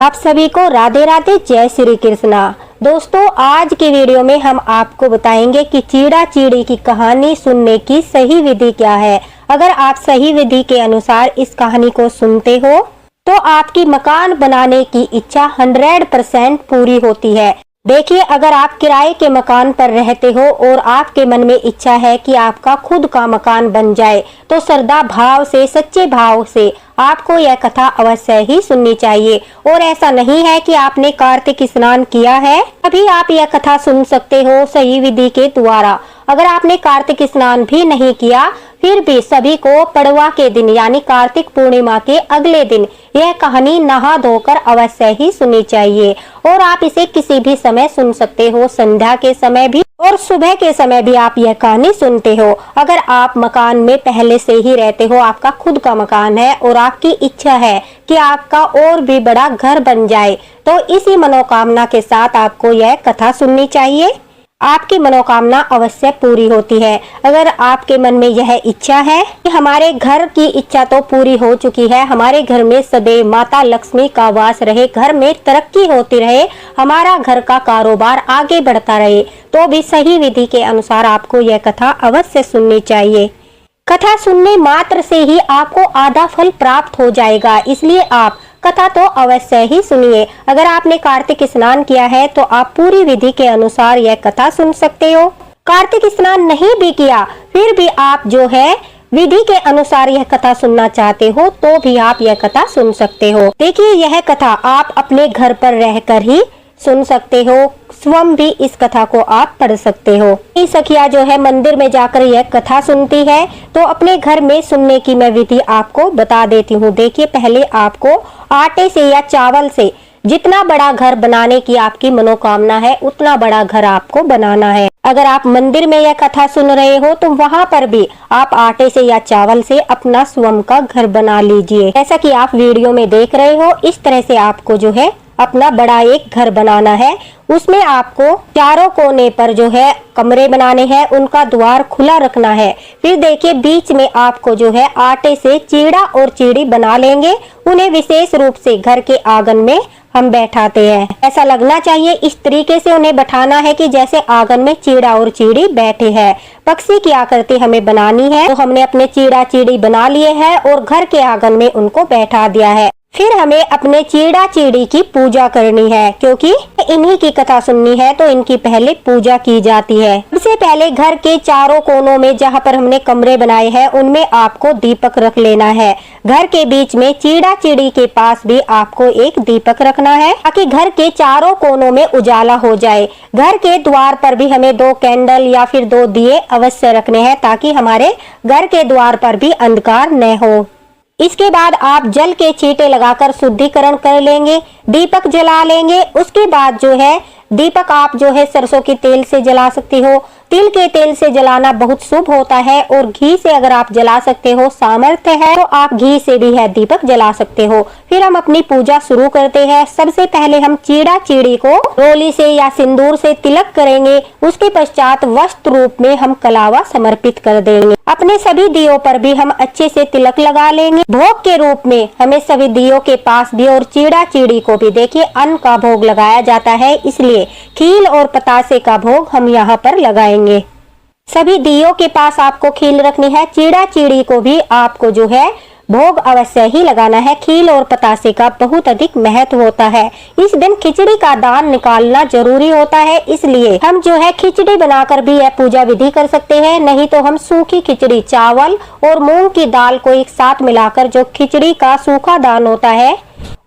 आप सभी को राधे राधे, जय श्री कृष्णा। दोस्तों, आज के वीडियो में हम आपको बताएंगे कि चीड़ा चीड़ी की कहानी सुनने की सही विधि क्या है। अगर आप सही विधि के अनुसार इस कहानी को सुनते हो तो आपकी मकान बनाने की इच्छा 100% पूरी होती है। देखिए, अगर आप किराए के मकान पर रहते हो और आपके मन में इच्छा है कि आपका खुद का मकान बन जाए, तो श्रद्धा भाव से, सच्चे भाव से आपको यह कथा अवश्य ही सुननी चाहिए। और ऐसा नहीं है कि आपने कार्तिक स्नान किया है तभी आप यह कथा सुन सकते हो सही विधि के द्वारा। अगर आपने कार्तिक स्नान भी नहीं किया फिर भी सभी को पड़वा के दिन यानी कार्तिक पूर्णिमा के अगले दिन यह कहानी नहा धोकर अवश्य ही सुननी चाहिए। और आप इसे किसी भी समय सुन सकते हो, संध्या के समय भी और सुबह के समय भी आप यह कहानी सुनते हो। अगर आप मकान में पहले से ही रहते हो, आपका खुद का मकान है और आपकी इच्छा है कि आपका और भी बड़ा घर बन जाए, तो इसी मनोकामना के साथ आपको यह कथा सुननी चाहिए। आपकी मनोकामना अवश्य पूरी होती है। अगर आपके मन में यह इच्छा है कि हमारे घर की इच्छा तो पूरी हो चुकी है, हमारे घर में सदैव माता लक्ष्मी का वास रहे, घर में तरक्की होती रहे, हमारा घर का कारोबार आगे बढ़ता रहे, तो भी सही विधि के अनुसार आपको यह कथा अवश्य सुननी चाहिए। कथा सुनने मात्र से ही आपको आधा फल प्राप्त हो जाएगा, इसलिए आप कथा तो अवश्य ही सुनिए। अगर आपने कार्तिक स्नान किया है तो आप पूरी विधि के अनुसार यह कथा सुन सकते हो। कार्तिक स्नान नहीं भी किया फिर भी आप जो है विधि के अनुसार यह कथा सुनना चाहते हो तो भी आप यह कथा सुन सकते हो। देखिए, यह कथा आप अपने घर पर रहकर ही सुन सकते हो, स्वयं भी इस कथा को आप पढ़ सकते हो। सखिया जो है मंदिर में जाकर यह कथा सुनती है, तो अपने घर में सुनने की मैं विधि आपको बता देती हूँ। देखिए, पहले आपको आटे से या चावल से जितना बड़ा घर बनाने की आपकी मनोकामना है उतना बड़ा घर आपको बनाना है। अगर आप मंदिर में यह कथा सुन रहे हो तो वहाँ पर भी आप आटे से या चावल से अपना स्वयं का घर बना लीजिए। जैसा कि आप वीडियो में देख रहे हो, इस तरह से आपको जो है अपना बड़ा एक घर बनाना है। उसमें आपको चारों कोने पर जो है कमरे बनाने हैं, उनका द्वार खुला रखना है। फिर देखिए, बीच में आपको जो है आटे से चीड़ा और चीड़ी बना लेंगे। उन्हें विशेष रूप से घर के आंगन में हम बैठाते हैं। ऐसा लगना चाहिए, इस तरीके से उन्हें बैठाना है कि जैसे आंगन में चीड़ा और चीड़ी बैठे हैं। पक्षी की आकृति हमें बनानी है, तो हमने अपने चीड़ा चीड़ी बना लिए हैं और घर के आंगन में उनको बैठा दिया है। फिर हमें अपने चीड़ा चीड़ी की पूजा करनी है, क्योंकि इन्हीं की कथा सुननी है तो इनकी पहले पूजा की जाती है। सबसे पहले घर के चारों कोनों में जहाँ पर हमने कमरे बनाए हैं उनमें आपको दीपक रख लेना है। घर के बीच में चीड़ा चीड़ी के पास भी आपको एक दीपक रखना है ताकि घर के चारों कोनों में उजाला हो जाए। घर के द्वार पर भी हमें 2 कैंडल या फिर 2 दिए अवश्य रखने हैं ताकि हमारे घर के द्वार पर भी अंधकार न हो। इसके बाद आप जल के छींटे लगाकर शुद्धिकरण कर लेंगे, दीपक जला लेंगे। उसके बाद जो है दीपक आप जो है सरसों के तेल से जला सकते हो। तिल के तेल से जलाना बहुत शुभ होता है और घी से अगर आप जला सकते हो, सामर्थ्य है तो आप घी से भी है दीपक जला सकते हो। फिर हम अपनी पूजा शुरू करते हैं। सबसे पहले हम चीड़ा चीड़ी को रोली से या सिंदूर से तिलक करेंगे। उसके पश्चात वस्त्र रूप में हम कलावा समर्पित कर देंगे। अपने सभी दियों पर भी हम अच्छे से तिलक लगा लेंगे। भोग के रूप में हमें सभी दियों के पास भी और चीड़ा चीड़ी को भी देखिए अन्न का भोग लगाया जाता है, इसलिए खील और पतासे का भोग हम यहाँ पर लगाएंगे। सभी दियों के पास आपको खील रखनी है। चीड़ा चीड़ी को भी आपको जो है भोग अवश्य ही लगाना है। खील और पतासे का बहुत अधिक महत्व होता है। इस दिन खिचड़ी का दान निकालना जरूरी होता है, इसलिए हम जो है खिचड़ी बनाकर भी यह पूजा विधि कर सकते हैं। नहीं तो हम सूखी खिचड़ी, चावल और मूंग की दाल को एक साथ मिलाकर जो खिचड़ी का सूखा दान होता है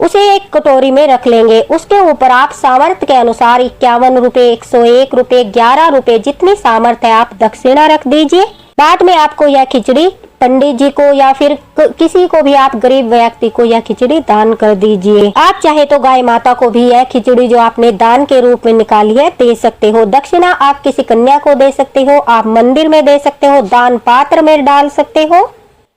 उसे एक कटोरी में रख लेंगे। उसके ऊपर आप सामर्थ्य के अनुसार 51 रुपए, 101 रुपए, 11 रुपए जितनी सामर्थ्य है आप दक्षिणा रख दीजिए। बाद में आपको यह खिचड़ी पंडित जी को या फिर किसी को भी, आप गरीब व्यक्ति को यह खिचड़ी दान कर दीजिए। आप चाहे तो गाय माता को भी यह खिचड़ी जो आपने दान के रूप में निकाली है दे सकते हो। दक्षिणा आप किसी कन्या को दे सकते हो, आप मंदिर में दे सकते हो, दान पात्र में डाल सकते हो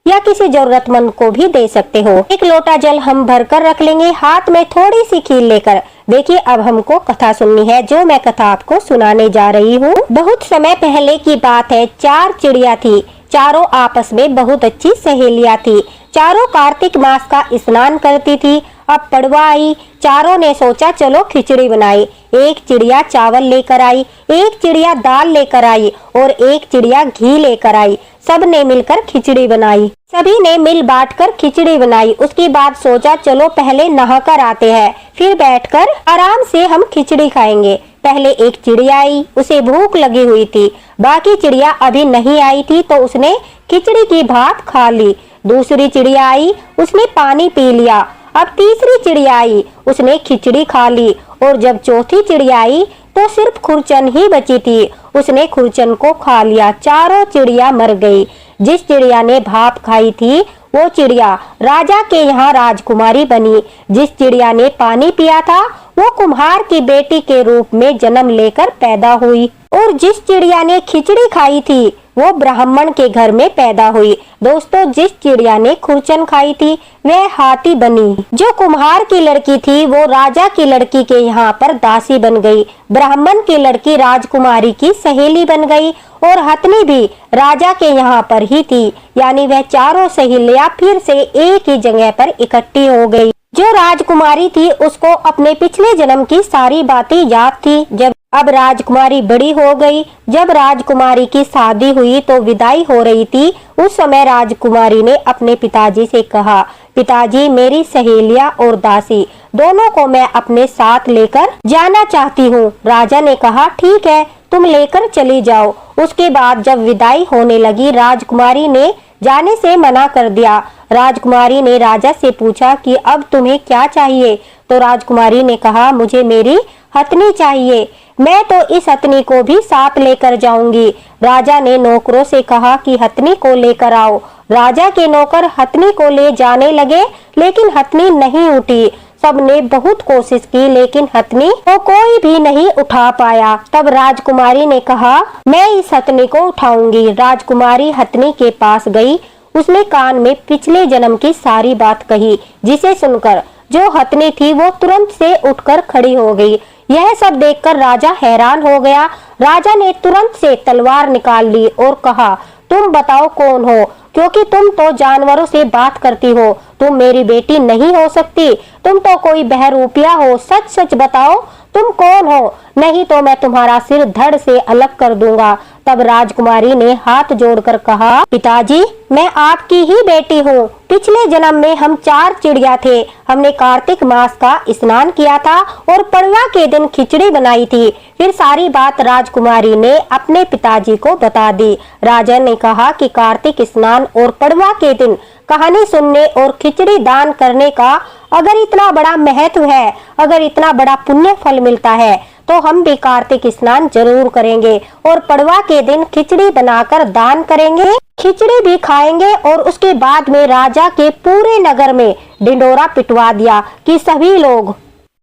या किसी जरूरतमंद को भी दे सकते हो। 1 लोटा जल हम भरकर रख लेंगे, हाथ में थोड़ी सी खीर लेकर। देखिए, अब हमको कथा सुननी है। जो मैं कथा आपको सुनाने जा रही हूँ, बहुत समय पहले की बात है। 4 चिड़िया थी, चारों आपस में बहुत अच्छी सहेलियां थी। चारों कार्तिक मास का स्नान करती थी। अब पड़वा आई। चारों ने सोचा चलो खिचड़ी बनाई। एक चिड़िया चावल लेकर आई, एक चिड़िया दाल लेकर आई और एक चिड़िया घी लेकर आई। सब ने मिलकर खिचड़ी बनाई। सभी ने मिल बांटकर खिचड़ी बनाई। उसके बाद सोचा चलो पहले नहाकर आते हैं, फिर बैठकर आराम से हम खिचड़ी खाएंगे। पहले एक चिड़िया आई, उसे भूख लगी हुई थी। बाकी चिड़िया अभी नहीं आई थी तो उसने खिचड़ी की भात खा ली। दूसरी चिड़िया आई, उसने पानी पी लिया। अब तीसरी चिड़िया आई, उसने खिचड़ी खा ली। और जब चौथी चिड़िया आई तो सिर्फ खुरचन ही बची थी, उसने खुरचन को खा लिया। चारों चिड़िया मर गई। जिस चिड़िया ने भाप खाई थी वो चिड़िया राजा के यहाँ राजकुमारी बनी। जिस चिड़िया ने पानी पिया था वो कुम्हार की बेटी के रूप में जन्म लेकर पैदा हुई। और जिस चिड़िया ने खिचड़ी खाई थी वो ब्राह्मण के घर में पैदा हुई। दोस्तों, जिस चिड़िया ने खुरचन खाई थी वह हाथी बनी। जो कुम्हार की लड़की थी वो राजा की लड़की के यहाँ पर दासी बन गई। ब्राह्मण की लड़की राजकुमारी की सहेली बन गई और हथनी भी राजा के यहाँ पर ही थी। यानी वह चारों सहेलियां फिर से एक ही जगह पर इकट्ठी हो गई। जो राजकुमारी थी उसको अपने पिछले जन्म की सारी बातें याद थी। जब अब राजकुमारी बड़ी हो गई। जब राजकुमारी की शादी हुई तो विदाई हो रही थी। उस समय राजकुमारी ने अपने पिताजी से कहा, पिताजी मेरी सहेलियां और दासी दोनों को मैं अपने साथ लेकर जाना चाहती हूँ। राजा ने कहा ठीक है, तुम लेकर चली जाओ। उसके बाद जब विदाई होने लगी राजकुमारी ने जाने से मना कर दिया। राजकुमारी ने राजा से पूछा कि अब तुम्हें क्या चाहिए? तो राजकुमारी ने कहा मुझे मेरी हथनी चाहिए, मैं तो इस हथनी को भी साथ लेकर जाऊंगी। राजा ने नौकरों से कहा कि हथनी को लेकर आओ। राजा के नौकर हथनी को ले जाने लगे लेकिन हथनी नहीं उठी। सबने बहुत कोशिश की लेकिन हथनी को कोई भी नहीं उठा पाया। तब राजकुमारी ने कहा मैं इस हथनी को उठाऊंगी। राजकुमारी हथनी के पास गई। उसने कान में पिछले जन्म की सारी बात कही, जिसे सुनकर जो हथनी थी वो तुरंत से उठकर खड़ी हो गई। यह सब देखकर राजा हैरान हो गया। राजा ने तुरंत से तलवार निकाल ली और कहा तुम बताओ कौन हो, क्योंकि तुम तो जानवरों से बात करती हो, तुम मेरी बेटी नहीं हो सकती, तुम तो कोई बहरूपिया हो। सच सच बताओ तुम कौन हो, नहीं तो मैं तुम्हारा सिर धड़ से अलग कर दूंगा। तब राजकुमारी ने हाथ जोड़कर कहा पिताजी मैं आपकी ही बेटी हूँ। पिछले जन्म में हम 4 चिड़िया थे। हमने कार्तिक मास का स्नान किया था और पड़वा के दिन खिचड़ी बनाई थी। फिर सारी बात राजकुमारी ने अपने पिताजी को बता दी। राजा ने कहा कि कार्तिक स्नान और पड़वा के दिन कहानी सुनने और खिचड़ी दान करने का अगर इतना बड़ा महत्व है, अगर इतना बड़ा पुण्य फल मिलता है तो हम भी कार्तिक स्नान जरूर करेंगे और पड़वा के दिन खिचड़ी बनाकर दान करेंगे, खिचड़ी भी खाएंगे। और उसके बाद में राजा के पूरे नगर में ढिंडोरा पिटवा दिया कि सभी लोग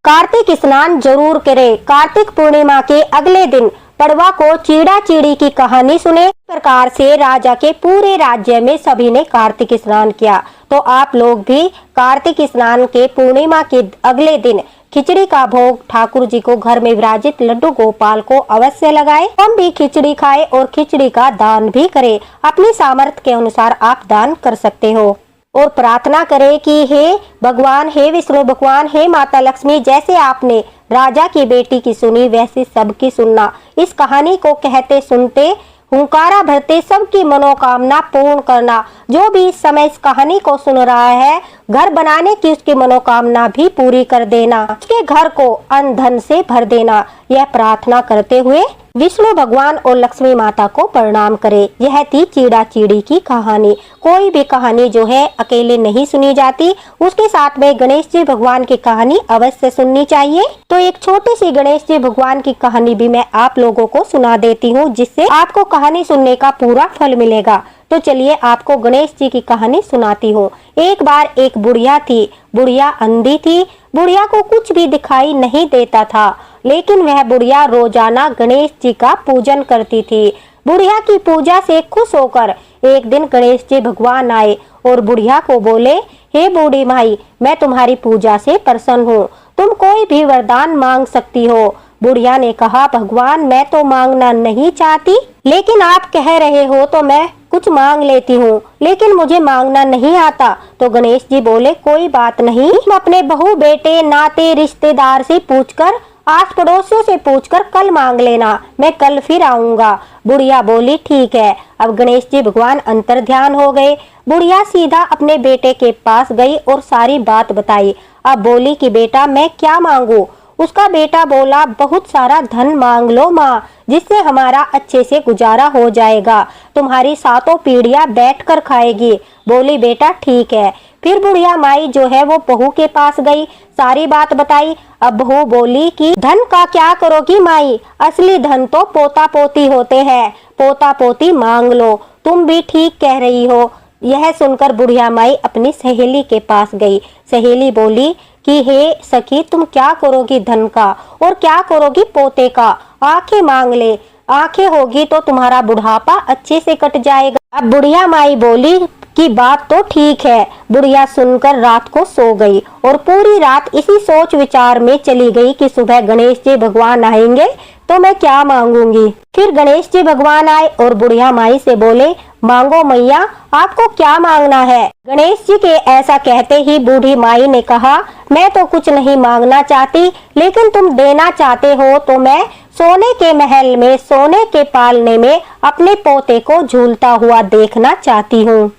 कार्तिक स्नान जरूर करें। कार्तिक पूर्णिमा के अगले दिन पड़वा को चीड़ा चीड़ी की कहानी सुने। इस प्रकार से राजा के पूरे राज्य में सभी ने कार्तिक स्नान किया। तो आप लोग भी कार्तिक स्नान के पूर्णिमा के अगले दिन खिचड़ी का भोग ठाकुर जी को घर में विराजित लड्डू गोपाल को अवश्य लगाए। हम भी खिचड़ी खाए और खिचड़ी का दान भी करें। अपनी सामर्थ्य के अनुसार आप दान कर सकते हो और प्रार्थना करें कि हे भगवान, हे विष्णु भगवान, हे माता लक्ष्मी, जैसे आपने राजा की बेटी की सुनी वैसे सबकी सुनना। इस कहानी को कहते सुनते हुंकारा भरते सबकी मनोकामना पूर्ण करना। जो भी इस समय इस कहानी को सुन रहा है घर बनाने की उसकी मनोकामना भी पूरी कर देना, उसके घर को अन्न धन से भर देना। यह प्रार्थना करते हुए विष्णु भगवान और लक्ष्मी माता को प्रणाम करें। यह थी चीड़ा चीड़ी की कहानी। कोई भी कहानी जो है अकेले नहीं सुनी जाती, उसके साथ में गणेश जी भगवान की कहानी अवश्य सुननी चाहिए। तो एक छोटी सी गणेश जी भगवान की कहानी भी मैं आप लोगों को सुना देती हूँ, जिससे आपको कहानी सुनने का पूरा फल मिलेगा। तो चलिए आपको गणेश जी की कहानी सुनाती हूँ। एक बार एक बुढ़िया थी। बुढ़िया अंधी थी। बुढ़िया को कुछ भी दिखाई नहीं देता था, लेकिन वह बुढ़िया रोजाना गणेश जी का पूजन करती थी। बुढ़िया की पूजा से खुश होकर एक दिन गणेश जी भगवान आए और बुढ़िया को बोले, हे बूढ़ी माई, मैं तुम्हारी पूजा से प्रसन्न हूँ, तुम कोई भी वरदान मांग सकती हो। बुढ़िया ने कहा, भगवान मैं तो मांगना नहीं चाहती, लेकिन आप कह रहे हो तो मैं कुछ मांग लेती हूँ, लेकिन मुझे मांगना नहीं आता। तो गणेश जी बोले कोई बात नहीं, तुम अपने बहू बेटे नाते रिश्तेदार से पूछकर, आस पड़ोसियों से पूछकर कल मांग लेना, मैं कल फिर आऊंगा। बुढ़िया बोली ठीक है। अब गणेश जी भगवान अंतर ध्यान हो गए। बुढ़िया सीधा अपने बेटे के पास गई और सारी बात बताई। अब बोली कि बेटा मैं क्या मांगू। उसका बेटा बोला बहुत सारा धन मांग लो माँ, जिससे हमारा अच्छे से गुजारा हो जाएगा, तुम्हारी सातों पीढ़ियां बैठकर खाएगी। बोली बेटा ठीक है। फिर बुढ़िया माई जो है वो बहू के पास गई, सारी बात बताई। अब बहू बोली कि धन का क्या करोगी माई, असली धन तो पोता पोती होते हैं, पोता पोती मांग लो, तुम भी ठीक कह रही हो। यह सुनकर बुढ़िया माई अपनी सहेली के पास गई। सहेली बोली कि हे सखी तुम क्या करोगी धन का और क्या करोगी पोते का, आंखें मांग ले, आंखें होगी तो तुम्हारा बुढ़ापा अच्छे से कट जाएगा। अब बुढ़िया माई बोली कि बात तो ठीक है। बुढ़िया सुनकर रात को सो गई और पूरी रात इसी सोच विचार में चली गई कि सुबह गणेश जी भगवान आएंगे तो मैं क्या मांगूंगी। फिर गणेश जी भगवान आए और बुढ़िया माई से बोले मांगो मैया, आपको क्या मांगना है। गणेश जी के ऐसा कहते ही बूढ़ी माई ने कहा मैं तो कुछ नहीं मांगना चाहती, लेकिन तुम देना चाहते हो तो मैं सोने के महल में सोने के पालने में अपने पोते को झूलता हुआ देखना चाहती हूँ।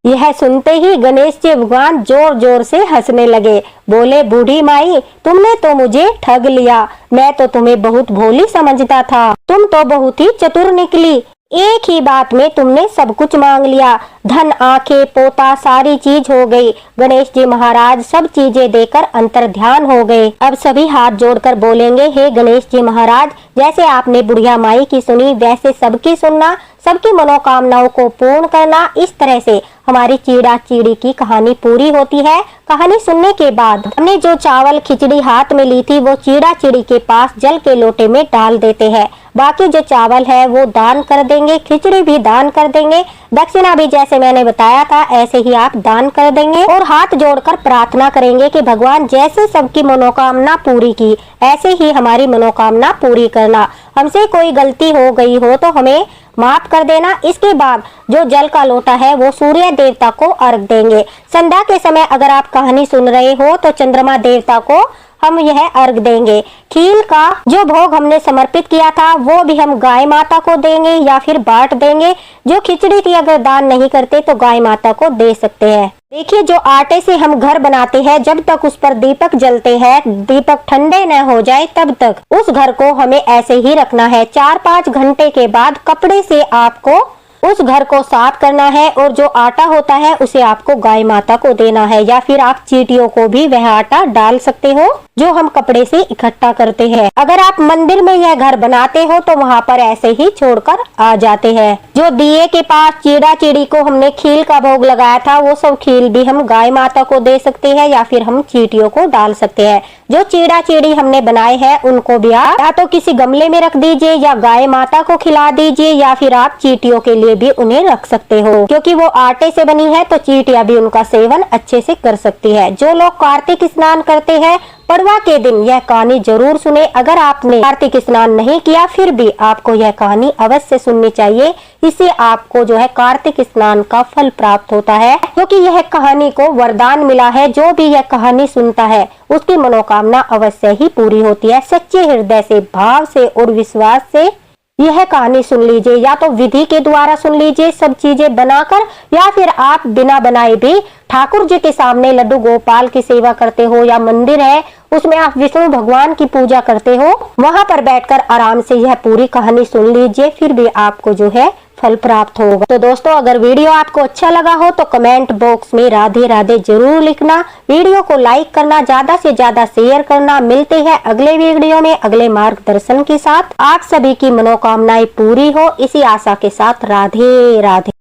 यह सुनते ही गणेश जी भगवान जोर जोर से हंसने लगे। बोले बूढ़ी माई तुमने तो मुझे ठग लिया, मैं तो तुम्हें बहुत भोली समझता था, तुम तो बहुत ही चतुर निकली। एक ही बात में तुमने सब कुछ मांग लिया, धन आंखें पोता सारी चीज हो गई। गणेश जी महाराज सब चीजें देकर अंतर ध्यान हो गए। अब सभी हाथ जोड़कर बोलेंगे हे गणेश जी महाराज, जैसे आपने बुढ़िया माई की सुनी वैसे सबकी सुनना, सबकी मनोकामनाओं को पूर्ण करना। इस तरह से हमारी चीड़ा चीड़ी की कहानी पूरी होती है। कहानी सुनने के बाद हमने जो चावल खिचड़ी हाथ में ली थी वो चीड़ा चिड़ी के पास जल के लोटे में डाल देते हैं। बाकी जो चावल है वो दान कर देंगे, खिचड़ी भी दान कर देंगे, दक्षिणा भी जैसे मैंने बताया था ऐसे ही आप दान कर देंगे और हाथ जोड़कर प्रार्थना करेंगे कि भगवान जैसे सबकी मनोकामना पूरी की ऐसे ही हमारी मनोकामना पूरी करना। हमसे कोई गलती हो गई हो तो हमें माफ कर देना। इसके बाद जो जल का लोटा है वो सूर्य देवता को अर्घ देंगे। संध्या के समय अगर आप कहानी सुन रहे हो तो चंद्रमा देवता को हम यह अर्घ देंगे। खील का जो भोग हमने समर्पित किया था वो भी हम गाय माता को देंगे या फिर बांट देंगे। जो खिचड़ी की अगर दान नहीं करते तो गाय माता को दे सकते हैं। देखिए जो आटे से हम घर बनाते हैं जब तक उस पर दीपक जलते हैं, दीपक ठंडे न हो जाए तब तक उस घर को हमें ऐसे ही रखना है। 4-5 घंटे के बाद कपड़े से आपको उस घर को साफ करना है और जो आटा होता है उसे आपको गाय माता को देना है या फिर आप चींटियों को भी वह आटा डाल सकते हो जो हम कपड़े से इकट्ठा करते हैं। अगर आप मंदिर में यह घर बनाते हो तो वहाँ पर ऐसे ही छोड़कर आ जाते हैं। जो दिए के पास चीड़ा चिड़ी को हमने खील का भोग लगाया था वो सब खील भी हम गाय माता को दे सकते हैं या फिर हम चींटियों को डाल सकते हैं। जो चीड़ा चिड़ी हमने बनाए हैं उनको भी आप या तो किसी गमले में रख दीजिए या गाय माता को खिला दीजिए या फिर आप चींटियों के लिए भी उन्हें रख सकते हो, क्योंकि वो आटे से बनी है तो चींटियां भी उनका सेवन अच्छे से कर सकती है। जो लोग कार्तिक स्नान करते हैं पड़वा के दिन यह कहानी जरूर सुने। अगर आपने कार्तिक स्नान नहीं किया फिर भी आपको यह कहानी अवश्य सुननी चाहिए। इससे आपको जो है कार्तिक स्नान का फल प्राप्त होता है, क्योंकि यह कहानी को वरदान मिला है। जो भी यह कहानी सुनता है उसकी मनोकामना अवश्य ही पूरी होती है। सच्चे हृदय से, भाव से और विश्वास से यह कहानी सुन लीजिए। या तो विधि के द्वारा सुन लीजिए सब चीजें बनाकर, या फिर आप बिना बनाए भी ठाकुर जी के सामने लड्डू गोपाल की सेवा करते हो या मंदिर है उसमें आप विष्णु भगवान की पूजा करते हो, वहां पर बैठकर आराम से यह पूरी कहानी सुन लीजिए, फिर भी आपको जो है फल प्राप्त होगा। तो दोस्तों अगर वीडियो आपको अच्छा लगा हो तो कमेंट बॉक्स में राधे राधे जरूर लिखना। वीडियो को लाइक करना, ज्यादा से ज्यादा शेयर करना। मिलते हैं अगले वीडियो में अगले मार्गदर्शन के साथ। आप सभी की मनोकामनाएं पूरी हो इसी आशा के साथ। राधे राधे।